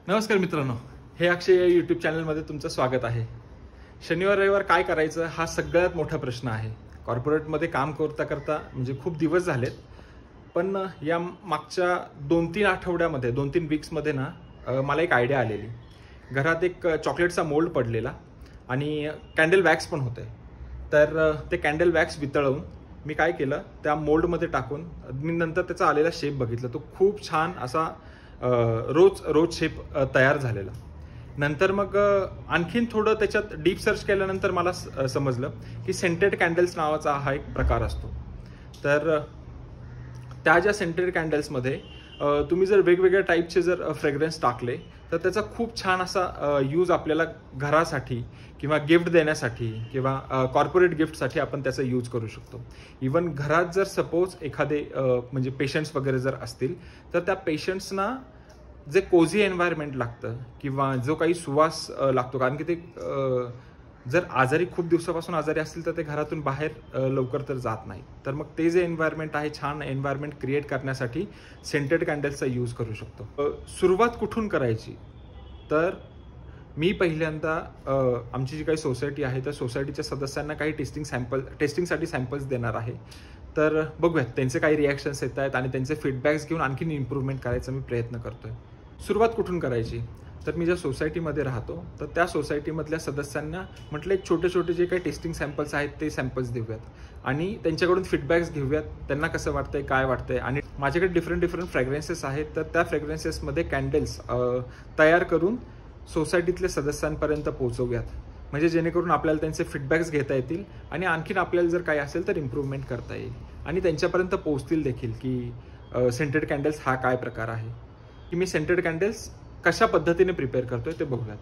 नमस्कार मित्रांनो, हे अक्षय या यूट्यूब चॅनलमध्ये तुमचं स्वागत आहे. शनिवार रविवार काय करायचं हा सगळ्यात मोठा प्रश्न आहे. कॉर्पोरेटमध्ये काम करता करता म्हणजे खूप दिवस झालेत, पण या मागच्या 2-3 आठवड्यामध्ये 2-3 वीक्समध्ये ना मला एक आयडिया आलेली. घरात एक चॉकलेटचा मोल्ड पडलेला आणि कॅन्डल वॅक्स पण होते. तर ते कॅन्डल वॅक्स वितळवून मी काय केलं, त्या मोल्डमध्ये टाकून मी नंतर त्याचा आलेला शेप बघितला. तो खूप छान असा रोज शेप तयार झालेला. नंतर मग आणखीन थोडं त्याच्यात डीप सर्च केल्यानंतर मला समजलं की सेंटेड कॅन्डल्स नावाचा हा एक प्रकार असतो. तर त्या ज्या सेंटेड कॅन्डल्समध्ये तुम्ही जर वेगवेगळ्या टाईपचे जर फ्रेग्रन्स टाकले तर त्याचा खूप छान असा यूज आपल्याला घरासाठी किंवा गिफ्ट देण्यासाठी किंवा कॉर्पोरेट गिफ्टसाठी आपण त्याचा यूज करू शकतो. इवन घरात जर सपोज एखादे म्हणजे पेशंट्स वगैरे जर असतील तर त्या पेशंट्सना जे कोझी एन्व्हायरमेंट लागतं किंवा जो काही सुवास लागतो, कारण की ते जर आजारी खूप दिवसापासून आजारी असतील तर ते घरातून बाहेर लवकर तर जात नाही. तर मग ते जे एन्व्हायरमेंट आहे, छान एन्व्हायरमेंट क्रिएट करण्यासाठी सेंटेड कॅन्डल्सचा यूज करू शकतो. सुरुवात कुठून करायची, तर मी पहिल्यांदा आमची जी काही सोसायटी आहे त्या सोसायटीच्या सदस्यांना काही टेस्टिंगसाठी सॅम्पल्स देणार आहे. तर बघूयात त्यांचे काही रिॲक्शन्स येत आहेत आणि त्यांचे फीडबॅक्स घेऊन आणखीन इम्प्रूव्हमेंट करायचा मी प्रयत्न करतोय. सुरुवात कुठून करायची, तर मी ज्या सोसायटीमध्ये राहतो तर त्या सोसायटीमधल्या सदस्यांना म्हटलं एक छोटे छोटे जे काही टेस्टिंग सॅम्पल्स आहेत ते सॅम्पल्स देऊयात आणि त्यांच्याकडून फीडबॅक्स घेऊयात. त्यांना कसं वाटतंय, काय वाटतंय. आणि माझ्याकडे डिफरंट फ्रॅग्रन्सेस आहेत, तर त्या फ्रॅग्रन्सेसमध्ये कॅन्डल्स तयार करून सोसायटीतल्या सदस्यांपर्यंत पोहोचवूयात, म्हणजे जेणेकरून आपल्याला त्यांचे फीडबॅक्स घेता येतील आणि आणखीन आपल्याला जर काही असेल तर इम्प्रूव्हमेंट करता येईल आणि त्यांच्यापर्यंत पोहोचतील देखील की सेंटेड कॅन्डल्स हा काय प्रकार आहे. की मी सेंटेड कॅन्डल्स कशा पद्धतीने प्रिपेअर करतोय ते बघूयात.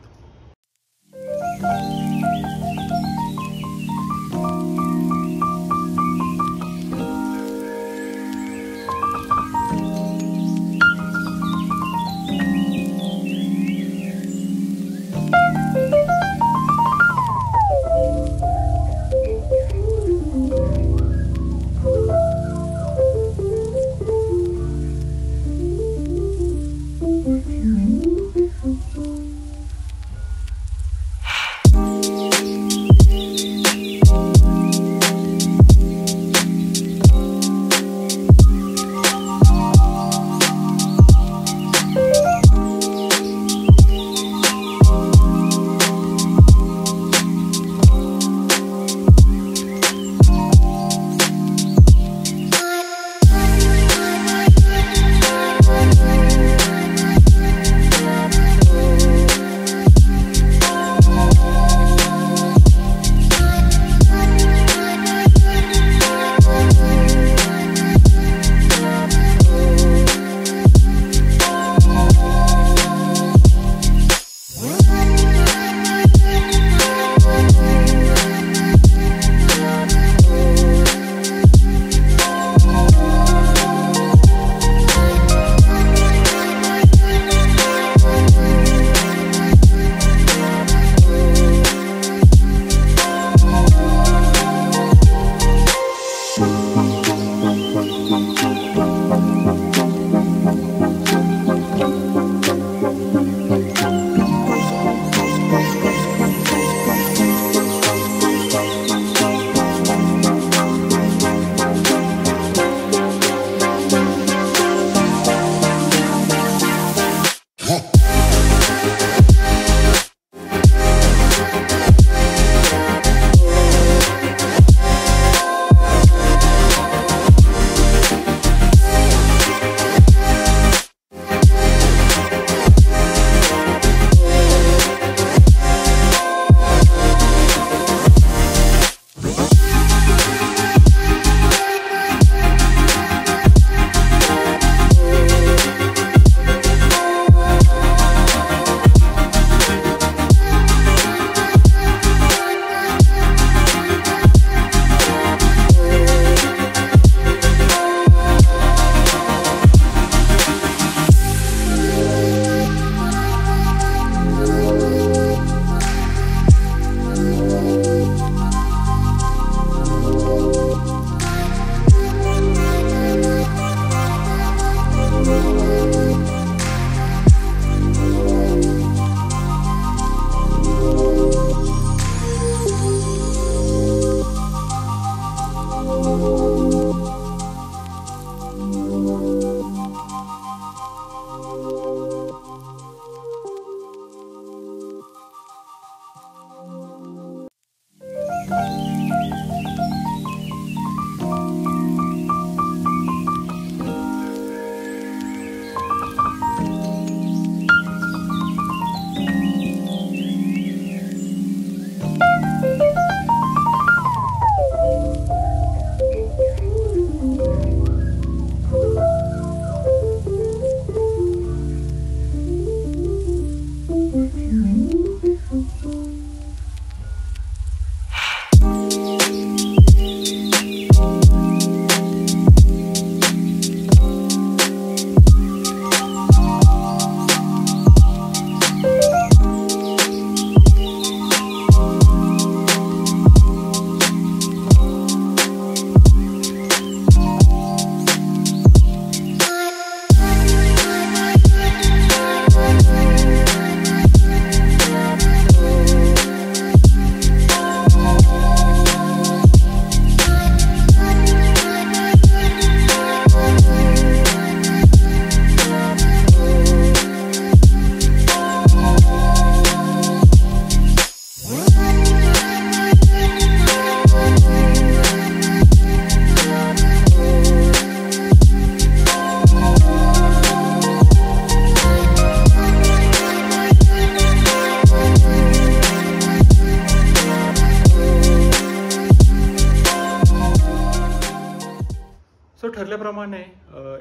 त्याप्रमाणे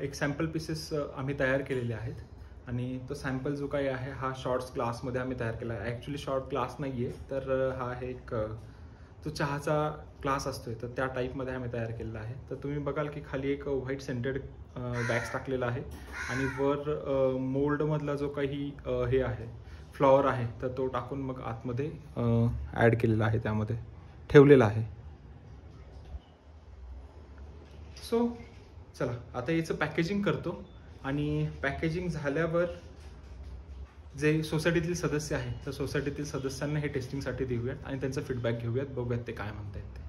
एक सॅम्पल पीसेस आम्ही तयार केलेले आहेत आणि तो सॅम्पल जो काही आहे हा शॉर्ट्स ग्लासमध्ये आम्ही तयार केला आहे. ॲक्च्युली शॉर्ट ग्लास नाही आहे, तर हा आहे एक तो चहाचा ग्लास असतोय, तर त्या टाईपमध्ये आम्ही तयार केलेला आहे. तर तुम्ही बघाल की खाली एक व्हाईट सेंटेड बॅग्स टाकलेला आहे आणि वर मोल्डमधला जो काही हे आहे फ्लॉवर आहे, तर तो टाकून मग आतमध्ये ॲड केलेला आहे, त्यामध्ये ठेवलेला आहे. सो चला आता याचं पॅकेजिंग करतो आणि पॅकेजिंग झाल्यावर जे सोसायटीतील सदस्य आहेत तर सोसायटीतील सदस्यांना हे टेस्टिंगसाठी देऊयात आणि त्यांचा फीडबॅक घेऊयात, बघूयात ते काय म्हणतायत ते.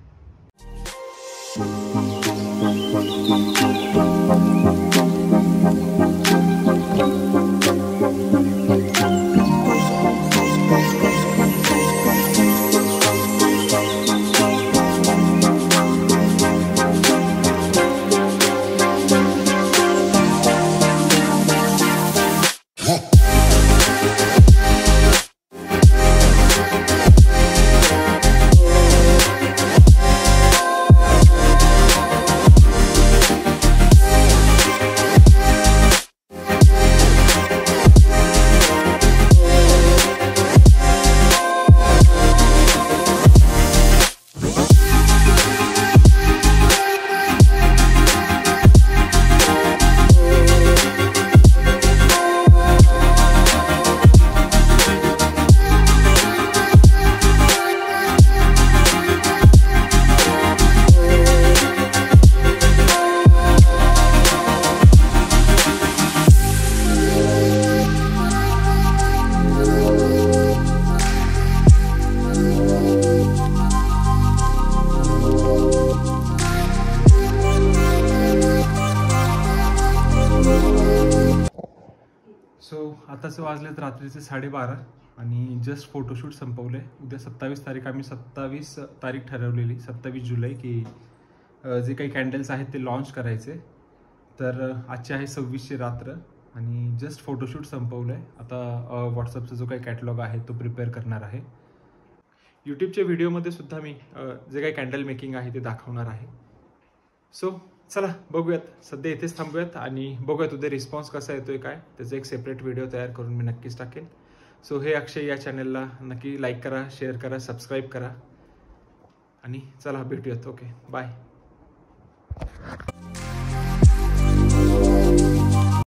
सो आताच वाजलेत रात्रीचे 12:30 आणि जस्ट फोटोशूट संपवले. उद्या 27 तारीख, आम्ही 27 तारीख ठरवलेली, 27 जुलै, की जे काही कॅन्डल्स आहेत ते लॉन्च करायचे. तर आजची आहे 26ची रात्र आणि जस्ट फोटोशूट संपवलं आहे. आता व्हॉट्सअपचा जो काही कॅटलॉग आहे तो प्रिपेअर करणार आहे. यूट्यूबच्या व्हिडिओमध्ये सुद्धा मी जे काही कॅन्डल मेकिंग आहे ते दाखवणार आहे. सो चला बघूयात, सध्या इथेच थांबूयात आणि बघूयात उद्या रिस्पॉन्स कसा येतोय काय, त्याचं एक सेपरेट व्हिडिओ तयार करून मी नक्कीच टाकेन. सो हे अक्षय या चॅनलला नक्की लाईक करा, शेअर करा, सबस्क्राईब करा आणि चला भेटूयात. Okay, bye.